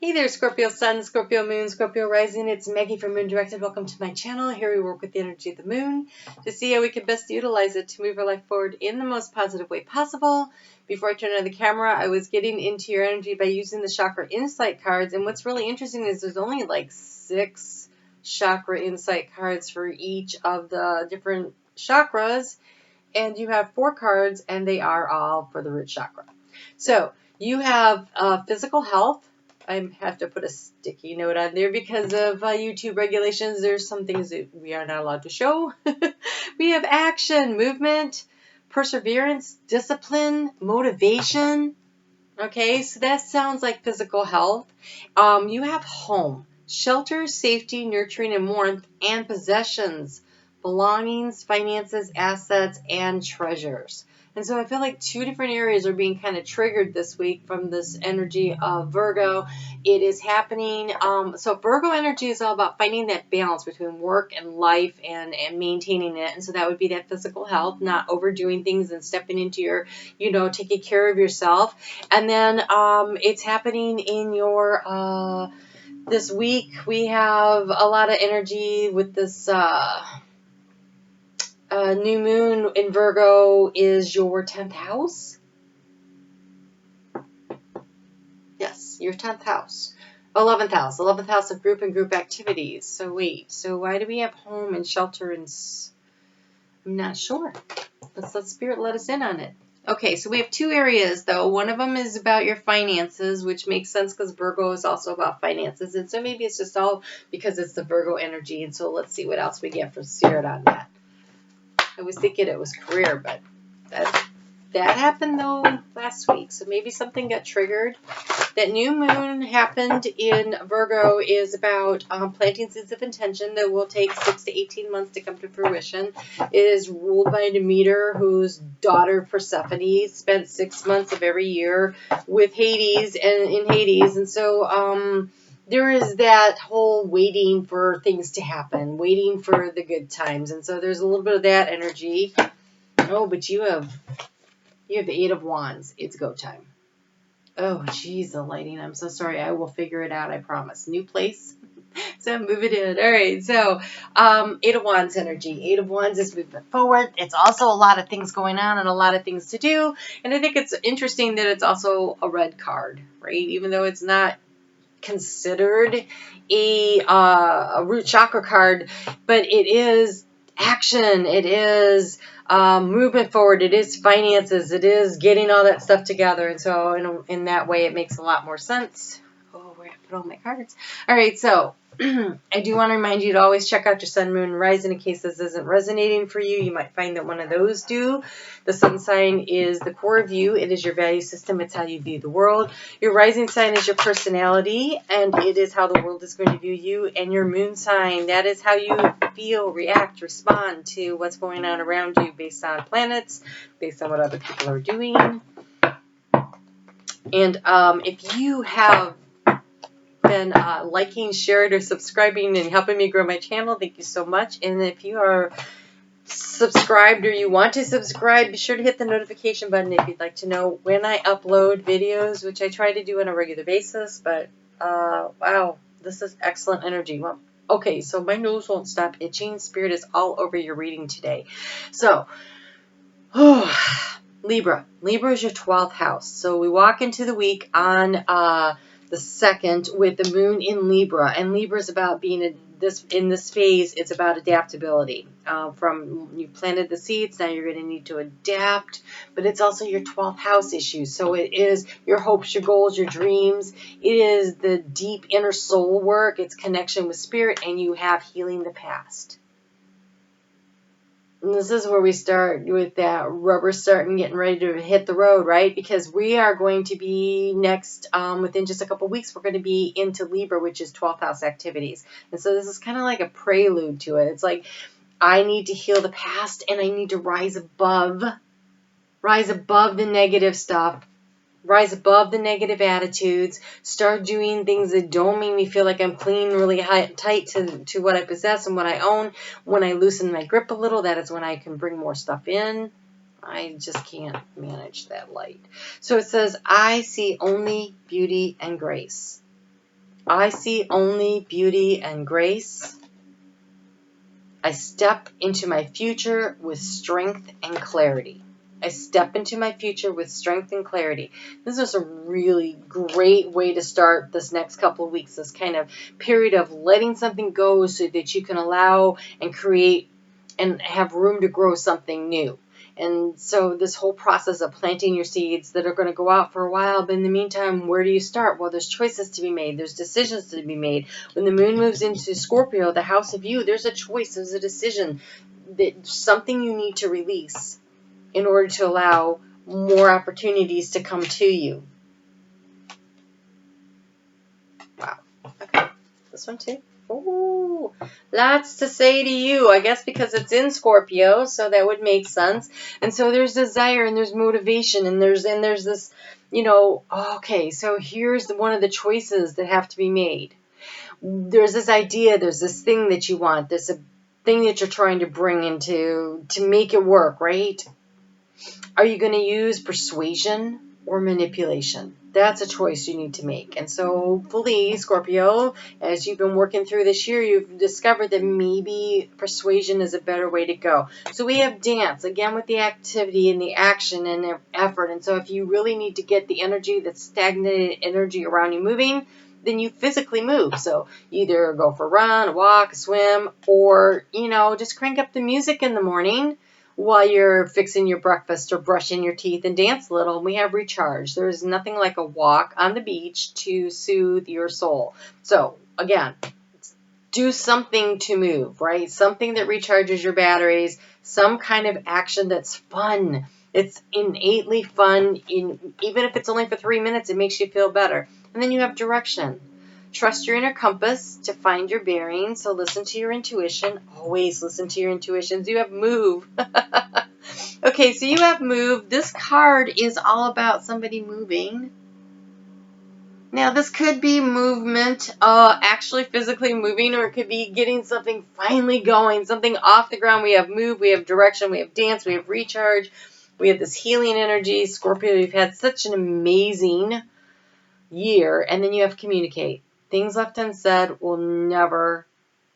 Hey there, Scorpio Sun, Scorpio Moon, Scorpio Rising. It's Maggie from MoonDirected. Welcome to my channel. Here we work with the energy of the moon to see how we can best utilize it to move our life forward in the most positive way possible. Before I turn on the camera, I was getting into your energy by using the Chakra Insight cards. And what's really interesting is there's only like 6 Chakra Insight cards for each of the different chakras. And you have 4 cards, and they are all for the root chakra. So you have physical health. I have to put a sticky note on there because of YouTube regulations. There's some things that we are not allowed to show. We have action, movement, perseverance, discipline, motivation. Okay, so that sounds like physical health. You have home, shelter, safety, nurturing, and warmth, and possessions, belongings, finances, assets, and treasures. And so I feel like 2 different areas are being kind of triggered this week from this energy of Virgo. It is happening. So Virgo energy is all about finding that balance between work and life and maintaining it. And so that would be that physical health, not overdoing things and stepping into your, taking care of yourself. And then it's happening in your, this week we have a lot of energy with this, new moon in Virgo is your 10th house. Yes, your 10th house. 11th house. 11th house of group and group activities. So wait, so why do we have home and shelter and... I'm not sure. Let's let Spirit let us in on it. Okay, so we have 2 areas, though. One of them is about your finances, which makes sense because Virgo is also about finances. And so maybe it's just all because it's the Virgo energy. And so let's see what else we get from Spirit on that. I was thinking it was career, but that happened, though, last week. So maybe something got triggered. That new moon happened in Virgo is about planting seeds of intention that will take 6 to 18 months to come to fruition. It is ruled by Demeter, whose daughter Persephone spent 6 months of every year with Hades and in Hades. And so there is that whole waiting for things to happen, waiting for the good times. And so there's a little bit of that energy. Oh, but you have the 8 of Wands. It's go time. Oh, geez, the lighting. I'm so sorry. I will figure it out, I promise. New place. So move it in. All right. So 8 of Wands energy. 8 of Wands is movement forward. It's also a lot of things going on and a lot of things to do. And I think it's interesting that it's also a red card, right? Even though it's not considered a root chakra card, but it is action. It is movement forward. It is finances. It is getting all that stuff together. And so in that way, it makes a lot more sense. Oh, where did I put all my cards? All right, so I do want to remind you to always check out your sun, moon, and rising in case this isn't resonating for you. You might find that one of those do. The sun sign is the core of you. It is your value system. It's how you view the world. Your rising sign is your personality, and it is how the world is going to view you. And your moon sign, that is how you feel, react, respond to what's going on around you based on planets, based on what other people are doing. And if you have been liking, sharing, or subscribing and helping me grow my channel, thank you so much. And if you are subscribed or you want to subscribe, be sure to hit the notification button if you'd like to know when I upload videos, which I try to do on a regular basis. But wow, this is excellent energy. Well, okay, so my nose won't stop itching. Spirit is all over your reading today. So Libra is your 12th house. So we walk into the week on the 2nd with the moon in Libra, and Libra is about being in this phase. It's about adaptability. From you planted the seeds, now you're going to need to adapt, but it's also your 12th house issue. So it is your hopes, your goals, your dreams. It is the deep inner soul work. It's connection with spirit, and you have healing the past. And this is where we start with that rubber starting, getting ready to hit the road, right? Because we are going to be next, within just a couple weeks, we're going to be into Libra, which is 12th house activities. And so this is kind of like a prelude to it. It's like, I need to heal the past and I need to rise above the negative stuff. Rise above the negative attitudes, start doing things that don't make me feel like I'm clinging really tight to what I possess and what I own. When I loosen my grip a little, that is when I can bring more stuff in. I just can't manage that light. So it says, I see only beauty and grace. I see only beauty and grace. I step into my future with strength and clarity. I step into my future with strength and clarity. This is a really great way to start this next couple of weeks, this kind of period of letting something go so that you can allow and create and have room to grow something new. And so this whole process of planting your seeds that are going to go out for a while, but in the meantime, where do you start? Well, there's choices to be made. There's decisions to be made. When the moon moves into Scorpio, the house of you, there's a choice. There's a decision. There's something you need to release in order to allow more opportunities to come to you. Wow. Okay. This one too. Ooh, lots to say to you. I guess because it's in Scorpio, so that would make sense. And so there's desire and there's motivation and there's this, okay, so here's one of the choices that have to be made. There's this idea, there's this thing that you want, there's a thing that you're trying to bring into to make it work, right? Are you going to use persuasion or manipulation? That's a choice you need to make. And so hopefully, Scorpio, as you've been working through this year, you've discovered that maybe persuasion is a better way to go. So we have dance, again, with the activity and the action and the effort. And so if you really need to get the energy, that's stagnated energy around you moving, then you physically move. So either go for a run, a walk, a swim, or, just crank up the music in the morning while you're fixing your breakfast or brushing your teeth and dance a little. We have recharge. There is nothing like a walk on the beach to soothe your soul. So again, do something to move, right? Something that recharges your batteries, some kind of action that's fun. It's innately fun. Even if it's only for 3 minutes, it makes you feel better. And then you have direction. Trust your inner compass to find your bearings. So listen to your intuition. Always listen to your intuitions. You have move. Okay, so you have move. This card is all about somebody moving. Now, this could be movement, actually physically moving, or it could be getting something finally going, something off the ground. We have move, we have direction, we have dance, we have recharge. We have this healing energy. Scorpio, you've had such an amazing year. And then you have communicate. Things left unsaid will never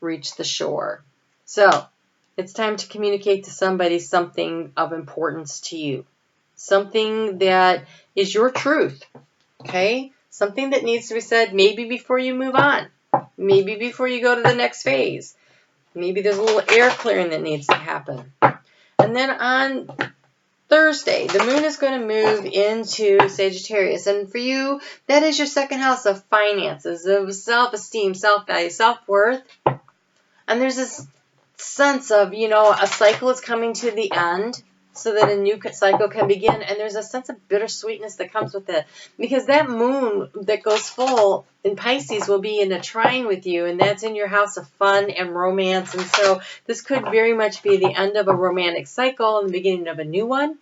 reach the shore. So it's time to communicate to somebody something of importance to you. Something that is your truth. Okay? Something that needs to be said maybe before you move on. Maybe before you go to the next phase. Maybe there's a little air clearing that needs to happen. And then on Thursday, the moon is going to move into Sagittarius. And for you, that is your second house of finances, of self-esteem, self-value, self-worth. And there's this sense of, a cycle is coming to the end so that a new cycle can begin. And there's a sense of bittersweetness that comes with it. Because that moon that goes full in Pisces will be in a trine with you. And that's in your house of fun and romance. And so this could very much be the end of a romantic cycle and the beginning of a new one.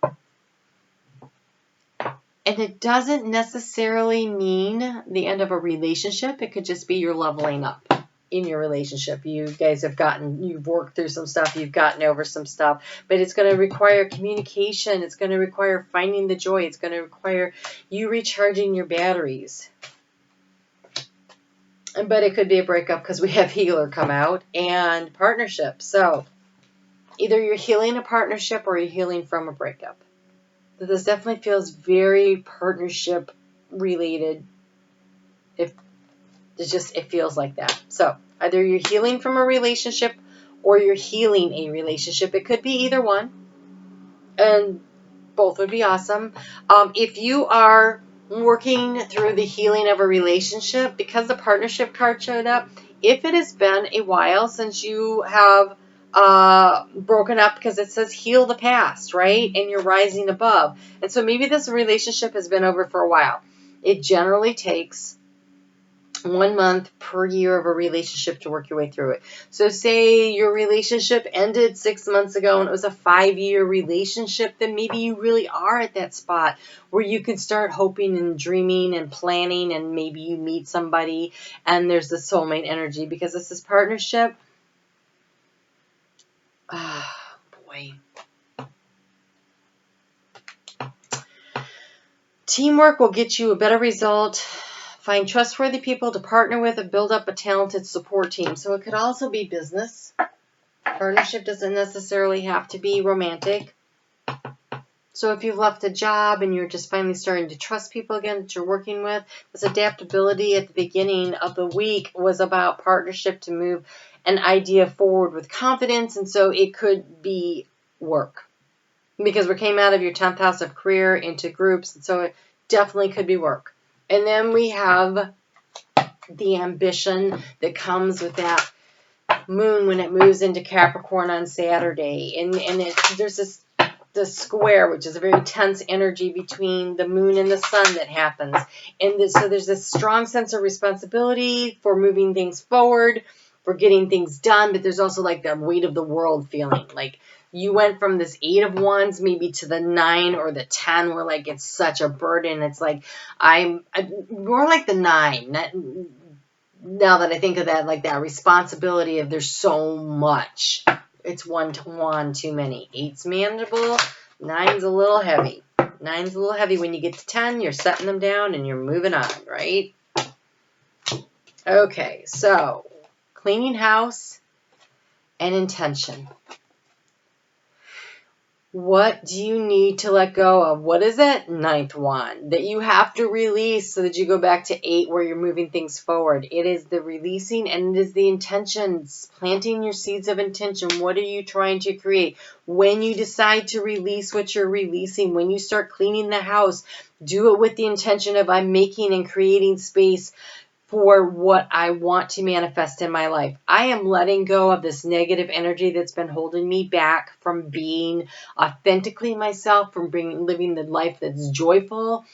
And it doesn't necessarily mean the end of a relationship. It could just be you're leveling up in your relationship. You guys you've worked through some stuff, you've gotten over some stuff, but it's going to require communication. It's going to require finding the joy. It's going to require you recharging your batteries. But it could be a breakup because we have healer come out and partnership. So either you're healing a partnership or you're healing from a breakup. So this definitely feels very partnership related. It feels like that. So either you're healing from a relationship or you're healing a relationship. It could be either one. And both would be awesome. If you are working through the healing of a relationship, because the partnership card showed up, if it has been a while since you have broken up, because it says heal the past, right? And you're rising above. And so maybe this relationship has been over for a while. It generally takes 1 month per year of a relationship to work your way through it. So say your relationship ended 6 months ago and it was a 5-year relationship, then maybe you really are at that spot where you can start hoping and dreaming and planning, and maybe you meet somebody and there's the soulmate energy, because this is partnership. Ah, boy. Teamwork will get you a better result Find trustworthy people to partner with and build up a talented support team. So it could also be business. Partnership doesn't necessarily have to be romantic. So if you've left a job and you're just finally starting to trust people again that you're working with, this adaptability at the beginning of the week was about partnership to move an idea forward with confidence. And so it could be work, because we came out of your 10th house of career into groups. And so it definitely could be work. And then we have the ambition that comes with that moon when it moves into Capricorn on Saturday. And there's this square, which is a very tense energy between the moon and the sun that happens. And so there's this strong sense of responsibility for moving things forward, for getting things done. But there's also like the weight of the world feeling. Like you went from this 8 of Wands maybe to the 9 or the 10, where like it's such a burden. It's like I'm more like the 9. Now that I think of that, like that responsibility of there's so much. It's 1 to 1 too many. 8's manageable. 9's a little heavy. 9's a little heavy. When you get to 10, you're setting them down and you're moving on, right? Okay, so cleaning house and intention. What do you need to let go of? What is it? 9th wand that you have to release so that you go back to 8 where you're moving things forward. It is the releasing, and it is the intentions, planting your seeds of intention. What are you trying to create? When you decide to release what you're releasing, when you start cleaning the house, do it with the intention of I'm making and creating space for what I want to manifest in my life. I am letting go of this negative energy that's been holding me back from being authentically myself, from living the life that's joyful,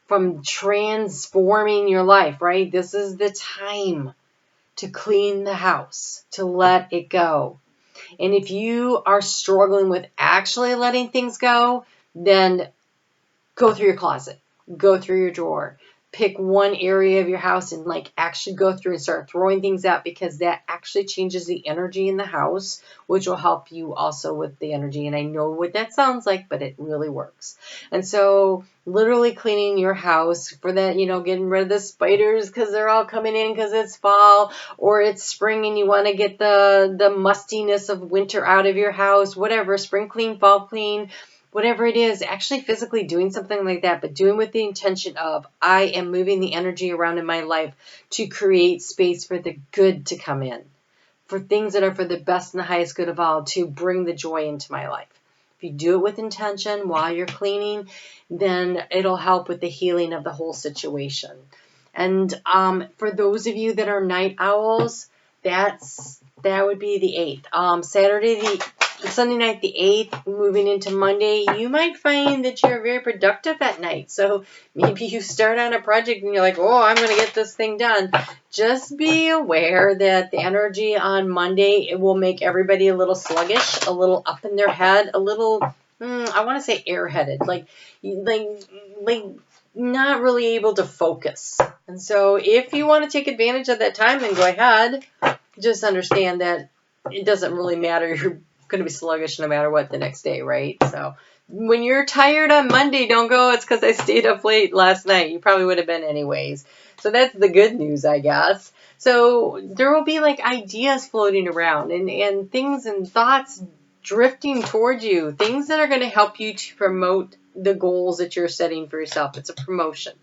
from transforming your life, right? This is the time to clean the house, to let it go. And if you are struggling with actually letting things go, then go through your closet, go through your drawer. Pick one area of your house and like actually go through and start throwing things out, because that actually changes the energy in the house, which will help you also with the energy. And I know what that sounds like, but it really works. And so literally cleaning your house for that, getting rid of the spiders because they're all coming in because it's fall or it's spring and you want to get the mustiness of winter out of your house, whatever, spring clean, fall clean. Whatever it is, actually physically doing something like that, but doing with the intention of I am moving the energy around in my life to create space for the good to come in, for things that are for the best and the highest good of all, to bring the joy into my life. If you do it with intention while you're cleaning, then it'll help with the healing of the whole situation. And for those of you that are night owls, that would be the 8th. Sunday night, the 8th, moving into Monday, you might find that you're very productive at night. So maybe you start on a project and you're like, oh, I'm going to get this thing done. Just be aware that the energy on Monday, it will make everybody a little sluggish, a little up in their head, a little, I want to say airheaded, like not really able to focus. And so if you want to take advantage of that time, then go ahead. Just understand that it doesn't really matter. You're going to be sluggish no matter what the next day, right? So when you're tired on Monday, don't go, it's because I stayed up late last night. You probably would have been anyways. So that's the good news, I guess. So there will be like ideas floating around and things and thoughts drifting towards you, things that are going to help you to promote the goals that you're setting for yourself. It's a promotion.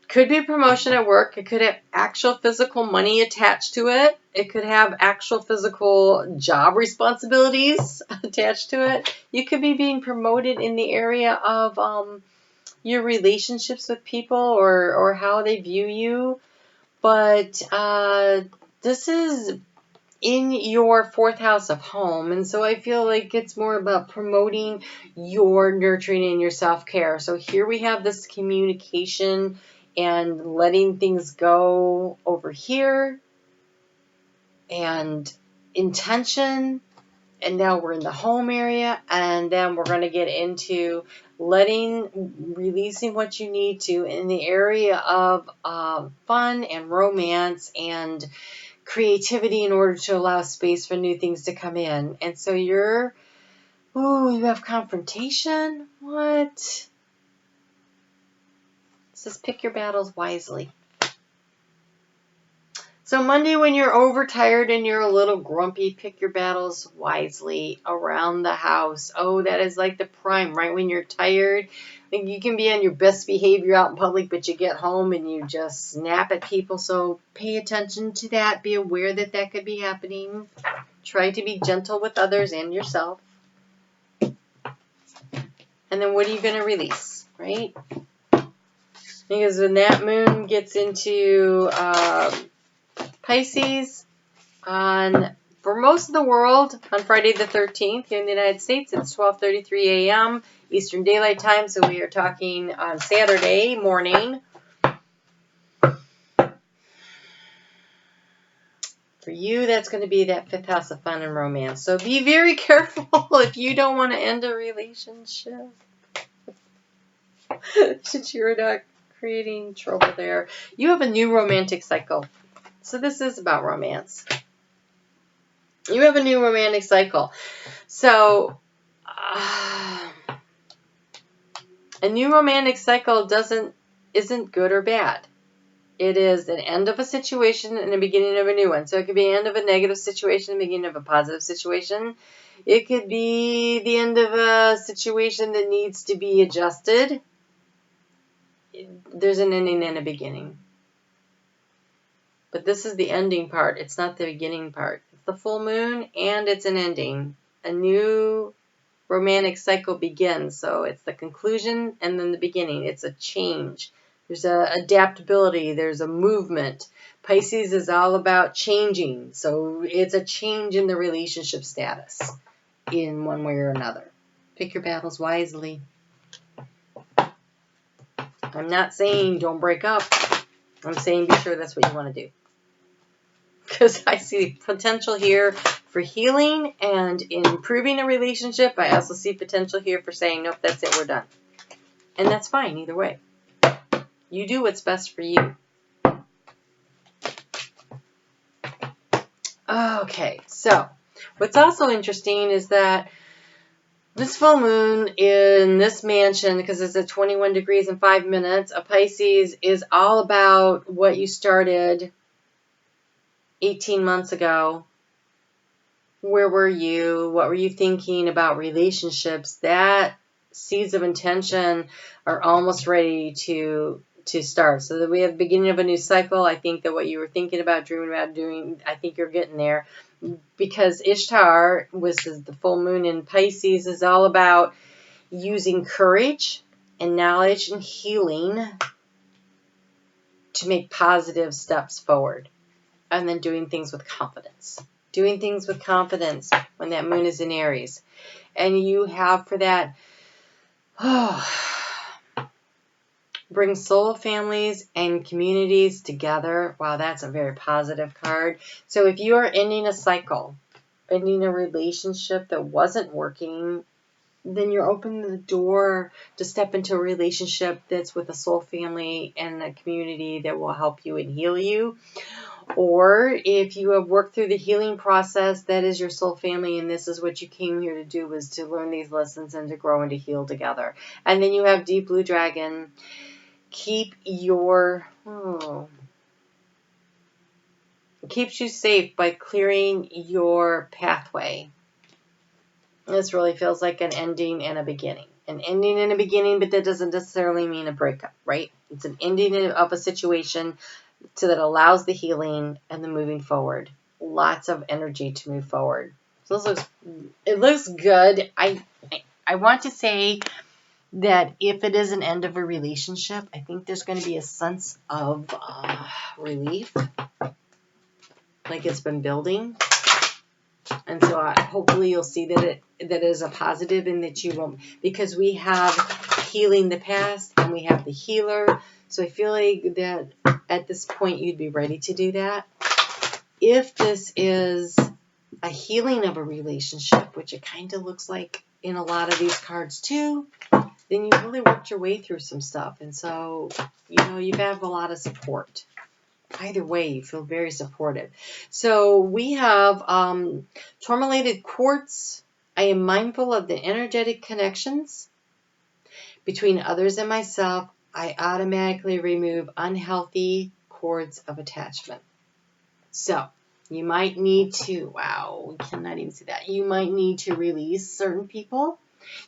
Could be a promotion at work. It could have actual physical money attached to it. It could have actual physical job responsibilities attached to it. You could be being promoted in the area of your relationships with people or how they view you. But this is in your 4th house of home. And so I feel like it's more about promoting your nurturing and your self-care. So here we have this communication and letting things go over here, and intention, and now we're in the home area, and then we're going to get into releasing what you need to in the area of fun and romance and creativity in order to allow space for new things to come in. And so you have confrontation. What? says pick your battles wisely. So Monday, when you're overtired and you're a little grumpy, pick your battles wisely around the house. Oh, that is like the prime, right? When you're tired, like you can be on your best behavior out in public, but you get home and you just snap at people. So pay attention to that. Be aware that that could be happening. Try to be gentle with others and yourself. And then what are you going to release, right? Because when that moon gets into Pisces, for most of the world, on Friday the 13th, here in the United States, it's 12:33 a.m. Eastern Daylight Time, so we are talking on Saturday morning. For you, that's going to be that 5th house of fun and romance. So be very careful if you don't want to end a relationship. Since you're not creating trouble there. You have a new romantic cycle. So this is about romance. You have a new romantic cycle. So a new romantic cycle isn't good or bad. It is an end of a situation and the beginning of a new one. So it could be the end of a negative situation and the beginning of a positive situation. It could be the end of a situation that needs to be adjusted. There's an ending and a beginning. But this is the ending part. It's not the beginning part. It's the full moon and it's an ending. A new romantic cycle begins. So it's the conclusion and then the beginning. It's a change. There's a adaptability. There's a movement. Pisces is all about changing. So it's a change in the relationship status in one way or another. Pick your battles wisely. I'm not saying don't break up. I'm saying be sure that's what you want to do. Because I see potential here for healing and improving a relationship. I also see potential here for saying, nope, that's it, we're done. And that's fine either way. You do what's best for you. Okay, so what's also interesting is that this full moon in this mansion, because it's at 21 degrees and 5 minutes, a Pisces is all about what you started 18 months ago. Where were you? What were you thinking about relationships? That seeds of intention are almost ready to start. So that we have the beginning of a new cycle. I think that what you were thinking about, dreaming about doing, I think you're getting there. Because Ishtar, which is the full moon in Pisces, is all about using courage and knowledge and healing to make positive steps forward. And then doing things with confidence. Doing things with confidence when that moon is in Aries. And you have for that, bring soul families and communities together. Wow, that's a very positive card. So if you are ending a cycle, ending a relationship that wasn't working, then you're opening the door to step into a relationship that's with a soul family and a community that will help you and heal you. Or if you have worked through the healing process, that is your soul family, and this is what you came here to do, was to learn these lessons and to grow and to heal together. And then you have Deep Blue Dragon. Keep your... keeps you safe by clearing your pathway. This really feels like an ending and a beginning. An ending and a beginning, but that doesn't necessarily mean a breakup, right? It's an ending of a situation so that allows the healing and the moving forward. Lots of energy to move forward. So it looks good. I want to say that if it is an end of a relationship, I think there's going to be a sense of relief, like it's been building. And so hopefully you'll see that it is a positive, and that you won't, because we have healing the past and we have the healer. So I feel like that at this point you'd be ready to do that. If this is a healing of a relationship, which it kind of looks like in a lot of these cards too, then you really worked your way through some stuff. And so, you have a lot of support. Either way, you feel very supportive. So we have tourmalated quartz. I am mindful of the energetic connections between others and myself. I automatically remove unhealthy cords of attachment. So you might need to, wow, we cannot even see that. You might need to release certain people.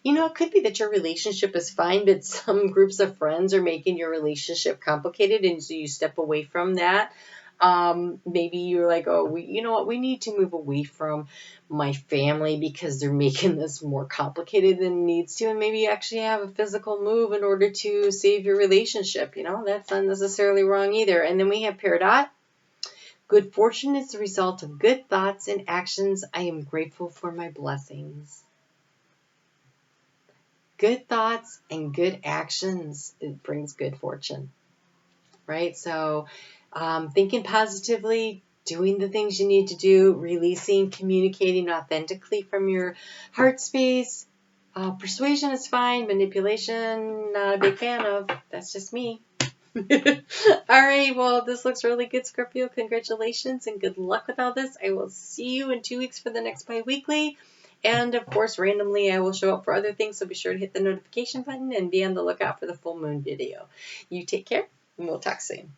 You know, it could be that your relationship is fine, but some groups of friends are making your relationship complicated, and so you step away from that. Maybe you're like, oh, you know what, we need to move away from my family because they're making this more complicated than it needs to, and maybe you actually have a physical move in order to save your relationship. You know, that's not necessarily wrong either. And then we have Peridot. Good fortune is the result of good thoughts and actions. I am grateful for my blessings. Good thoughts and good actions, it brings good fortune, right? So thinking positively, doing the things you need to do, releasing, communicating authentically from your heart space. Persuasion is fine. Manipulation, not a big fan of. That's just me. All right, well, this looks really good, Scorpio. Congratulations and good luck with all this. I will see you in 2 weeks for the next bi-weekly. And, of course, randomly I will show up for other things, so be sure to hit the notification button and be on the lookout for the full moon video. You take care, and we'll talk soon.